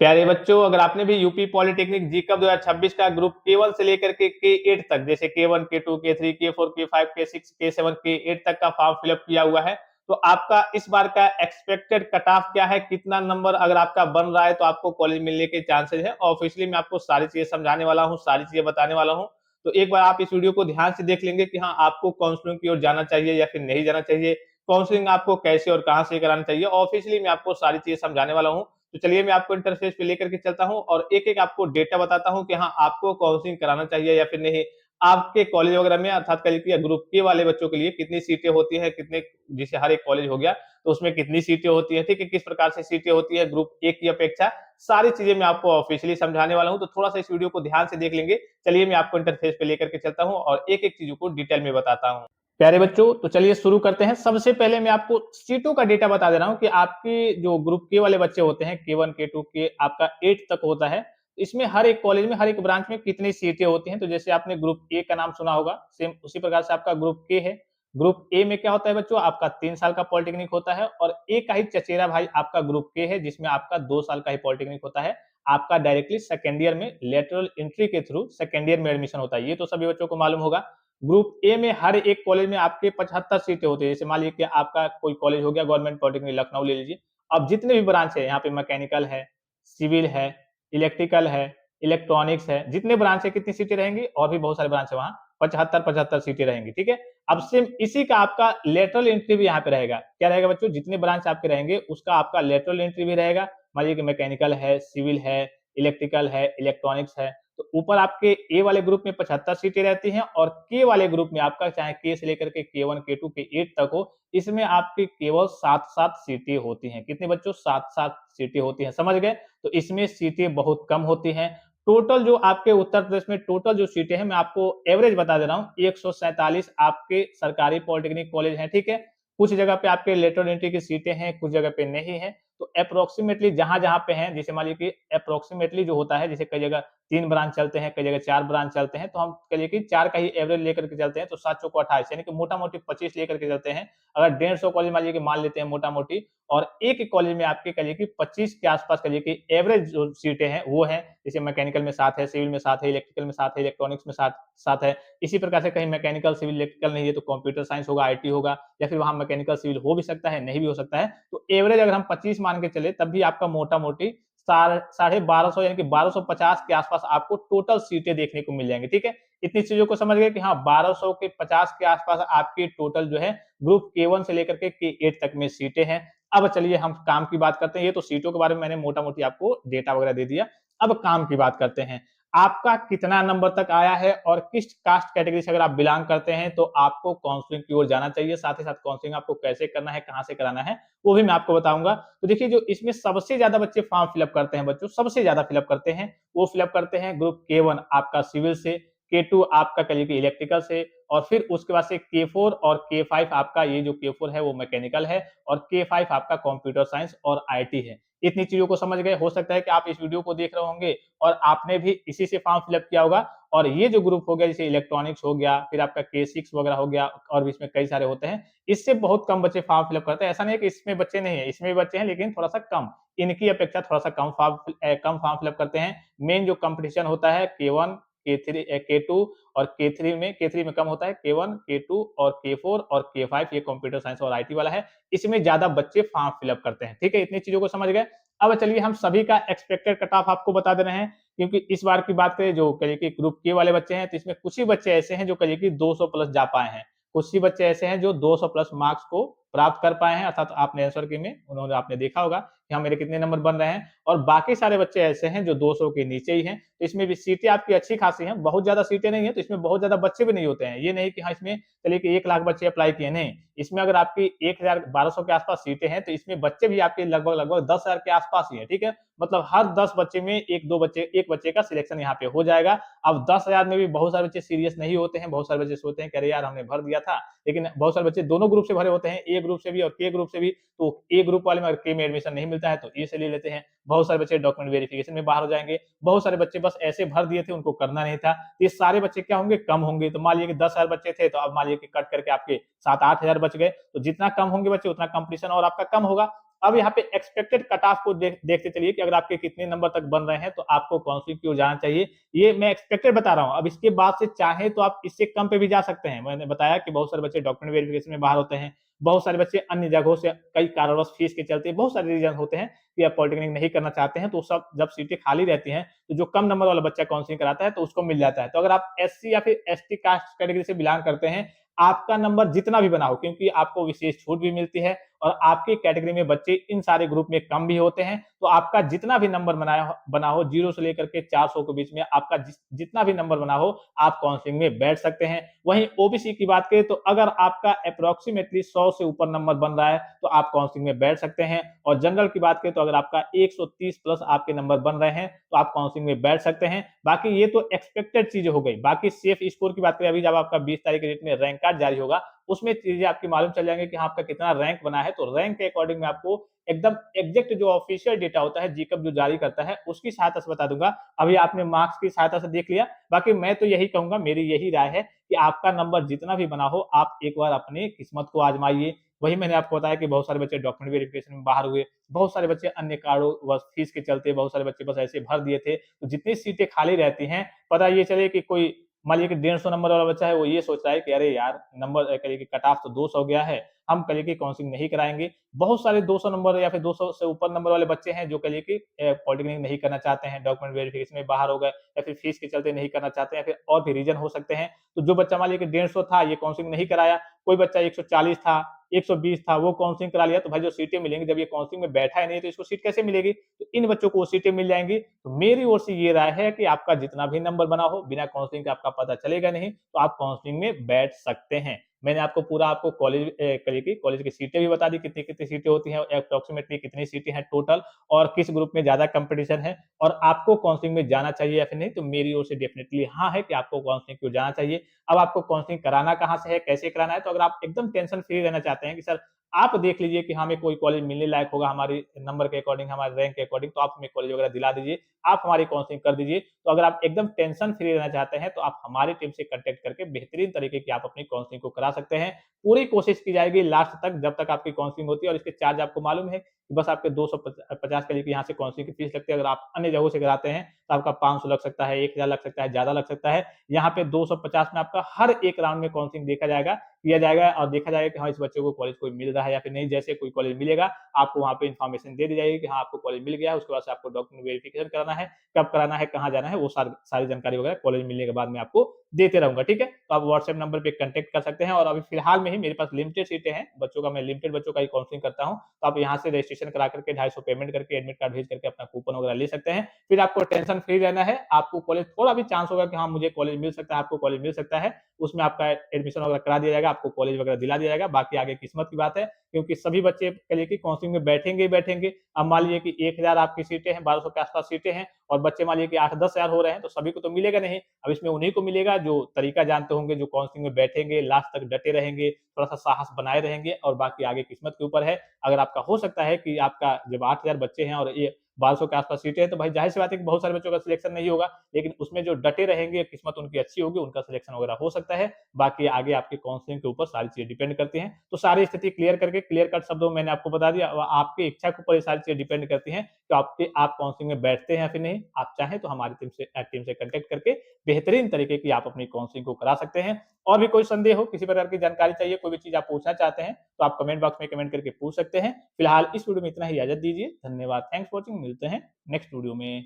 प्यारे बच्चों, अगर आपने भी यूपी पॉलिटेक्निक जी कप 2026 का ग्रुप के1 से लेकर के के8 तक, जैसे के1, के2, के3, के4, के5, के6, के7, के8 तक का फॉर्म फिलअप किया हुआ है, तो आपका इस बार का एक्सपेक्टेड कट ऑफ क्या है, कितना नंबर अगर आपका बन रहा है तो आपको कॉलेज मिलने के चांसेस है। ऑफिशियली मैं आपको सारी चीजें समझाने वाला हूँ, सारी चीजें बताने वाला हूँ। तो एक बार आप इस वीडियो को ध्यान से देख लेंगे कि हाँ, आपको काउंसलिंग की ओर जाना चाहिए या फिर नहीं जाना चाहिए, काउंसलिंग आपको कैसे और कहाँ से कराना चाहिए। ऑफिशियली मैं आपको सारी चीजें समझाने वाला हूँ। तो चलिए मैं आपको इंटरफेस पे लेकर के चलता हूँ और एक-एक आपको डेटा बताता हूँ कि हाँ, आपको काउंसलिंग कराना चाहिए या फिर नहीं। आपके कॉलेज वगैरह में अर्थात कह लीजिए ग्रुप के वाले बच्चों के लिए कितनी सीटें होती हैं, कितने, जैसे हर एक कॉलेज हो गया, तो उसमें कितनी सीटें होती हैं, ठीक है? किस प्रकार से सीटें होती है ग्रुप ए की अपेक्षा, सारी चीजें मैं आपको ऑफिशियली समझाने वाला हूँ। तो थोड़ा-सा इस वीडियो को ध्यान से देख लेंगे। चलिए मैं आपको इंटरफेस पे लेकर के चलता हूँ और एक-एक चीज़ों को डिटेल में बताता हूँ। प्यारे बच्चों, तो चलिए शुरू करते हैं। सबसे पहले मैं आपको सीटों का डेटा बता दे रहा हूँ कि आपकी जो ग्रुप के वाले बच्चे होते हैं, के1, के2 के आपका 8 तक होता है। इसमें हर एक कॉलेज में, हर एक ब्रांच में कितनी सीटें होती हैं। तो जैसे आपने ग्रुप ए का नाम सुना होगा, सेम उसी प्रकार से आपका ग्रुप के है। ग्रुप ए में क्या होता है बच्चों, आपका 3 साल का पॉलिटेक्निक होता है और एक का ही चचेरा भाई आपका ग्रुप के है, जिसमें आपका 2 साल का ही पॉलिटेक्निक होता है। आपका डायरेक्टली सेकेंड ईयर में लेटरल एंट्री के थ्रू सेकेंड ईयर में एडमिशन होता है। ये तो सभी बच्चों को मालूम होगा। ग्रुप ए में हर एक कॉलेज में आपके 75 सीटें होती है। जैसे मान लीजिए कि आपका कोई कॉलेज हो गया गवर्नमेंट पॉलिटेक्निक लखनऊ ले लीजिए। अब जितने भी ब्रांच है यहाँ पे, मैकेनिकल है, सिविल है, इलेक्ट्रिकल है, इलेक्ट्रॉनिक्स है, जितने ब्रांच है कितनी सीटें रहेंगी, और भी बहुत सारे ब्रांच है वहाँ, 75-75 सीटें रहेंगी, ठीक है। अब सेम इसी का आपका लेटरल एंट्री भी यहाँ पे रहेगा। क्या रहेगा बच्चों, जितने ब्रांच आपके रहेंगे उसका आपका लेटरल एंट्री भी रहेगा। मान लीजिए कि मैकेनिकल है, सिविल है, इलेक्ट्रिकल है, इलेक्ट्रॉनिक्स है, तो ऊपर आपके ए वाले ग्रुप में 75 सीटें रहती हैं और के वाले ग्रुप में आपका चाहे के से लेकर के के1, के2, के8 तक हो, इसमें आपकी केवल 7-7 सीटें होती हैं। कितने बच्चों, 7-7 सीटें होती हैं, समझ गए। तो इसमें सीटें बहुत कम होती हैं। टोटल जो आपके उत्तर प्रदेश में टोटल जो सीटें हैं, मैं आपको एवरेज बता दे रहा हूँ, 147 आपके सरकारी पॉलिटेक्निक कॉलेज हैं, ठीक है। कुछ जगह पे आपके लेटरल एंट्री की सीटें हैं, कुछ जगह पे नहीं है। तो अप्रोक्सीमेटली जहां-जहां पे हैं, जैसे मान लीजिए कि अप्रोक्सीमेटली जो होता है, जैसे कई जगह 3 ब्रांच चलते हैं, कई जगह 4 ब्रांच चलते हैं, तो हम कहिए कि 4 का ही एवरेज लेकर के चलते हैं, तो 7 चौको 28 यानी कि मोटा-मोटी 25 लेकर के चलते हैं। अगर 150 कॉलेज मान लीजिए कि मान लेते हैं मोटा-मोटी, और एक कॉलेज में आपके कहिए कि 25 के आस-पास कहिए कि एवरेज जो सीटें हैं वो हैं। जैसे मैकेनिकल में 7 है, सिविल में 7 है, इलेक्ट्रिकल में 7 है, इलेक्ट्रॉनिक्स में 7 है। इसी प्रकार से कहीं मैकेनिकल, सिविल, इलेक्ट्रिकल नहीं है तो कंप्यूटर साइंस होगा, आईटी होगा, या फिर वहाँ मैकेनिकल, सिविल हो भी सकता है, नहीं भी हो सकता है। तो एवरेज अगर हम 25 मान के चले, तब भी आपका मोटा-मोटी साढ़े 1200 यानी कि 1250 के आसपास आपको टोटल सीटें देखने को मिल जाएंगी, ठीक है। इतनी चीजों को समझ गए कि हाँ, 1200 के 50 के आसपास आपकी टोटल जो है ग्रुप के1 से लेकर के के8 तक में सीटें हैं। अब चलिए हम काम की बात करते हैं। ये तो सीटों के बारे में मैंने मोटा-मोटी आपको डेटा वगैरह दे दिया। अब काम की बात करते हैं। आपका कितना नंबर तक आया है और किस कास्ट कैटेगरी से अगर आप बिलोंग करते हैं, तो आपको काउंसलिंग की ओर जाना चाहिए। साथ ही साथ काउंसलिंग आपको कैसे करना है, कहाँ से कराना है, वो भी मैं आपको बताऊंगा। तो देखिए, जो इसमें सबसे ज्यादा बच्चे फॉर्म फिलअप करते हैं बच्चों, सबसे ज्यादा फिलअप करते हैं, वो फिलअप करते हैं ग्रुप के1 आपका सिविल से, के2 आपका कहिए कि इलेक्ट्रिकल से, और फिर उसके बाद से के4 और के5 आपका, ये जो के4 है वो मैकेनिकल है, और के5 आपका कंप्यूटर साइंस और आईटी है। इतनी चीजों को समझ गए। हो सकता है कि आप इस वीडियो को देख रहे होंगे और आपने भी इसी से फॉर्म फिलअप किया होगा। और ये जो ग्रुप हो गया, जैसे इलेक्ट्रॉनिक्स हो गया, फिर आपका के6 वगैरह हो गया, और भी इसमें कई सारे होते हैं, इससे बहुत कम बच्चे फॉर्म फिलअप करते हैं। ऐसा नहीं है कि इसमें बच्चे नहीं है, इसमें भी बच्चे हैं, लेकिन थोड़ा सा कम, इनकी अपेक्षा थोड़ा सा कम फॉर्म फिलअप करते हैं। मेन जो कंपटीशन होता है के1, के3, के2 और के3 में कम होता है, के1, के2 और के4 और के5, ये कंप्यूटर साइंस और आईटी वाला है, इसमें ज्यादा बच्चे फॉर्म फिलअप करते हैं, ठीक है। इतनी चीजों को समझ गए। अब चलिए हम सभी का एक्सपेक्टेड कट ऑफ आपको बता दे रहे हैं, क्योंकि इस बार की बात करें जो कहिए कि ग्रुप के वाले बच्चे हैं, तो इसमें कुछ ही बच्चे ऐसे हैं जो कहिए कि 200 प्लस जा पाए हैं। कुछ ही बच्चे ऐसे हैं जो 200 प्लस मार्क्स को प्राप्त कर पाए हैं, अर्थात आपने आंसर की में उन्होंने आपने देखा होगा कि हाँ, मेरे कितने नंबर बन रहे हैं। और बाकी सारे बच्चे ऐसे हैं जो 200 के नीचे ही हैं। तो इसमें भी सीटें आपकी अच्छी खासी हैं, बहुत ज्यादा सीटें नहीं है, तो इसमें बहुत ज्यादा बच्चे भी नहीं होते हैं। ये नहीं कि हाँ, इसमें चलिए कि 1 लाख बच्चे अप्लाई किए, नहीं। इसमें अगर आपकी 1000-1200 के आसपास सीटें हैं, तो इसमें बच्चे भी आपके लगभग 10,000 के आसपास ही है, ठीक है। मतलब हर 10 बच्चे में एक बच्चे का सिलेक्शन यहाँ पे हो जाएगा। अब 10,000 में भी बहुत सारे बच्चे सीरियस नहीं होते हैं, बहुत सारे बच्चे सोचते हैं कि अरे यार, हमने भर दिया था, लेकिन बहुत सारे बच्चे दोनों ग्रुप से भरे होते हैं, ए ग्रुप से भी और के ग्रुप से भी। तो ए ग्रुप वाले में अगर के में एडमिशन नहीं मिलता है तो ए से ले लेते हैं। बहुत सारे बच्चे डॉक्यूमेंट वेरिफिकेशन में बाहर हो जाएंगे, बहुत सारे बच्चे बस ऐसे भर दिए थे, उनको करना नहीं था। ये सारे बच्चे क्या होंगे, कम होंगे। तो मान लीजिए कि 10,000 बच्चे थे, तो अब मान लीजिए कि कट करके आपके 7-8 हजार बच गए। तो जितना कम होंगे बच्चे, उतना कंपटीशन और आपका कम होगा। अब यहाँ पे एक्सपेक्टेड कट ऑफ को देखते चलिए कि अगर आपके कितने नंबर तक बन रहे हैं तो आपको काउंसलिंग की ओर जाना चाहिए। ये मैं एक्सपेक्टेड बता रहा हूँ। अब इसके बाद से चाहे तो आप इससे कम पे भी जा सकते हैं। मैंने बताया कि बहुत सारे बच्चे डॉक्यूमेंट वेरिफिकेशन में बाहर होते हैं, बहुत सारे बच्चे अन्य जगहों से कई कारणवश फीस के चलते बहुत सारे रीजन होते हैं कि आप पॉलिटेक्निक नहीं करना चाहते हैं, तो सब जब सीटें खाली रहती हैं तो जो कम नंबर वाला बच्चा काउंसलिंग कराता है तो उसको मिल जाता है। तो अगर आप एससी या फिर एसटी कास्ट कैटेगरी से बिलोंग करते हैं, आपका नंबर जितना भी बना हो, क्योंकि आपको विशेष छूट भी मिलती है और आपकी कैटेगरी में बच्चे इन सारे ग्रुप में कम भी होते हैं, तो आपका जितना भी नंबर बना हो 0 से लेकर के 400 के बीच में आपका जितना भी नंबर बना हो, आप काउंसलिंग में बैठ सकते हैं। वहीं ओबीसी की बात करें तो अगर आपका अप्रोक्सीमेटली 100 से ऊपर नंबर बन रहा है तो आप काउंसलिंग में बैठ सकते हैं। और जनरल की बात करें तो अगर आपका 130 प्लस आपके नंबर बन रहे हैं तो आप काउंसलिंग में बैठ सकते हैं। बाकी ये तो एक्सपेक्टेड चीजें हो गई। बाकी सेफ स्कोर की बात करें, अभी जब आपका 20 तारीख के डेट में रैंक कार्ड जारी होगा, उसमें चीजें आपकी मालूम चल जाएंगे कि हाँ आपका कितना रैंक बना है। तो रैंक के अकॉर्डिंग में आपको एकदम एग्जैक्ट जो ऑफिशियल डेटा होता है जीकब जो जारी करता है उसकी सहायता से बता दूंगा। अभी आपने मार्क्स की सहायता से देख लिया। बाकी मैं तो यही कहूंगा, मेरी यही राय है कि आपका नंबर जितना भी बना हो आप एक बार अपनी किस्मत को आजमाइए। वही मैंने आपको बताया कि बहुत सारे बच्चे डॉक्यूमेंट वेरिफिकेशन में बाहर हुए, बहुत सारे बच्चे अन्य कारणों व फीस के चलते, बहुत सारे बच्चे बस ऐसे भर दिए थे। तो जितनी सीटें खाली रहती हैं, पता ये चले कि कोई मान लीजिए कि 150 नंबर वाला बच्चा है, वो ये सोच रहा है कि अरे यार नंबर करिए कि कट ऑफ तो 200 हो गया है, हम करिए कि काउंसलिंग नहीं कराएंगे। बहुत सारे 200 नंबर या फिर 200 से ऊपर नंबर वाले बच्चे हैं जो कहिए कि पॉलिटेक्निक नहीं करना चाहते हैं, डॉक्यूमेंट वेरिफिकेशन में बाहर हो गए या फिर फीस के चलते नहीं करना चाहते हैं, या फिर और भी रीजन हो सकते हैं। तो जो बच्चा मान लीजिए कि 150 था, ये काउंसलिंग नहीं कराया, कोई बच्चा 140 था, 120 था, वो काउंसलिंग करा लिया, तो भाई जो सीटें मिलेंगी, जब ये काउंसलिंग में बैठा ही नहीं है तो इसको सीट कैसे मिलेगी? तो इन बच्चों को वो सीटें मिल जाएंगी। तो मेरी ओर से ये राय है कि आपका जितना भी नंबर बना हो, बिना काउंसलिंग के आपका पता चलेगा नहीं, तो आप काउंसलिंग में बैठ सकते हैं। मैंने आपको पूरा आपको कॉलेज कॉलेज की सीटें भी बता दी, कितनी-कितनी सीटें होती हैं, एप्रोक्सिमेटली कितनी सीटें हैं टोटल और किस ग्रुप में ज़्यादा कॉम्पिटिशन है और आपको काउंसलिंग में जाना चाहिए या फिर नहीं। तो मेरी ओर से डेफिनिटली हाँ है कि आपको काउंसलिंग को जाना चाहिए। अब आपको काउंसलिंग कराना कहाँ से है, कैसे कराना है, तो अगर आप एकदम टेंशन फ्री रहना चाहते हैं कि सर आप देख लीजिए कि हमें कोई कॉलेज मिलने लायक होगा हमारे नंबर के अकॉर्डिंग, हमारे रैंक के अकॉर्डिंग, तो आप हमें कॉलेज वगैरह दिला दीजिए, आप हमारी काउंसलिंग कर दीजिए। तो अगर आप एकदम टेंशन फ्री रहना चाहते हैं तो आप हमारी टीम से कॉन्टैक्ट करके बेहतरीन तरीके की आप अपनी काउंसलिंग को करा सकते हैं। पूरी कोशिश की जाएगी लास्ट तक जब तक आपकी काउंसलिंग होती है। और इसके चार्ज आपको मालूम है कि बस आपके 250 के लिए यहाँ से काउंसलिंग की फीस लगती है। अगर आप अन्य जगहों से कराते हैं तो आपका 500 लग सकता है, 1000 लग सकता है, ज्यादा लग सकता है। यहाँ पे 250 में आपका हर एक राउंड में काउंसलिंग देखा जाएगा, किया जाएगा और देखा जाएगा कि हाँ इस बच्चे को कॉलेज कोई मिल रहा है या फिर नहीं। जैसे कोई कॉलेज मिलेगा आपको वहाँ पे इन्फॉर्मेशन दे दी जाएगी कि हाँ आपको कॉलेज मिल गया है। उसके बाद से आपको डॉक्यूमेंट वेरिफिकेशन कराना है, कब कराना है, कहाँ जाना है, वो सारी जानकारी वगैरह कॉलेज मिलने के बाद में आपको देते रहूंगा। ठीक है, तो आप व्हाट्सएप नंबर पे कॉन्टैक्ट कर सकते हैं। और अभी फिलहाल में ही मेरे पास लिमिटेड सीटें हैं बच्चों का, मैं लिमिटेड बच्चों का ही काउंसलिंग करता हूँ। तो आप यहाँ से रजिस्ट्रेशन करा करके 250 पेमेंट करके एडमिट कार्ड भेज करके अपना कूपन वगैरह ले सकते हैं। फिर आपको टेंशन फ्री रहना है। आपको कॉलेज थोड़ा भी चांस होगा कि हाँ मुझे कॉलेज मिल सकता है, आपको कॉलेज मिल सकता है, उसमें आपका एडमिशन वगैरह करा दिया जाएगा, आपको कॉलेज वगैरह दिला दिया जाएगा। बाकी आगे किस्मत की बात है, क्योंकि सभी बच्चे के लिए काउंसलिंग में बैठेंगे ही बैठेंगे। अब मान लीजिए कि 1000 आपकी सीटें हैं, 1200 के आसपास सीटें हैं और बच्चे मान लीजिए कि 8-10 हजार हो रहे हैं, तो सभी को तो मिलेगा नहीं। अब इसमें उन्हीं को मिलेगा जो तरीका जानते होंगे, जो काउंसलिंग में बैठेंगे, लास्ट तक डटे रहेंगे, थोड़ा सा साहस बनाए रहेंगे। और बाकी आगे किस्मत के ऊपर है। अगर आपका हो सकता है कि आपका जब 8000 बच्चे हैं और ये 1200 के आसपास सीटें हैं, तो भाई जाहिर सी बात है कि बहुत सारे बच्चों का सिलेक्शन नहीं होगा, लेकिन उसमें जो डटे रहेंगे, किस्मत उनकी अच्छी होगी, उनका सिलेक्शन वगैरह हो सकता है। बाकी आगे आपके काउंसलिंग के ऊपर सारी चीजें डिपेंड करती हैं। तो सारी स्थिति क्लियर करके क्लियर कट शब्दों में मैंने आपको बता दिया। आपकी इच्छा के ऊपर ये सारी चीजें डिपेंड करती हैं कि आप काउंसलिंग में बैठते हैं या फिर नहीं। आप चाहें तो हमारी टीम से कॉन्टैक्ट करके बेहतरीन तरीके की आप अपनी काउंसलिंग को करा सकते हैं। और भी कोई संदेह हो, किसी प्रकार की जानकारी चाहिए, कोई भी चीज आप पूछना चाहते हैं, तो आप कमेंट बॉक्स में कमेंट करके पूछ सकते हैं। फिलहाल इस वीडियो में इतना ही, इजाजत दीजिए। धन्यवाद, थैंक्स फॉर वॉचिंग। मिलते हैं नेक्स्ट वीडियो में।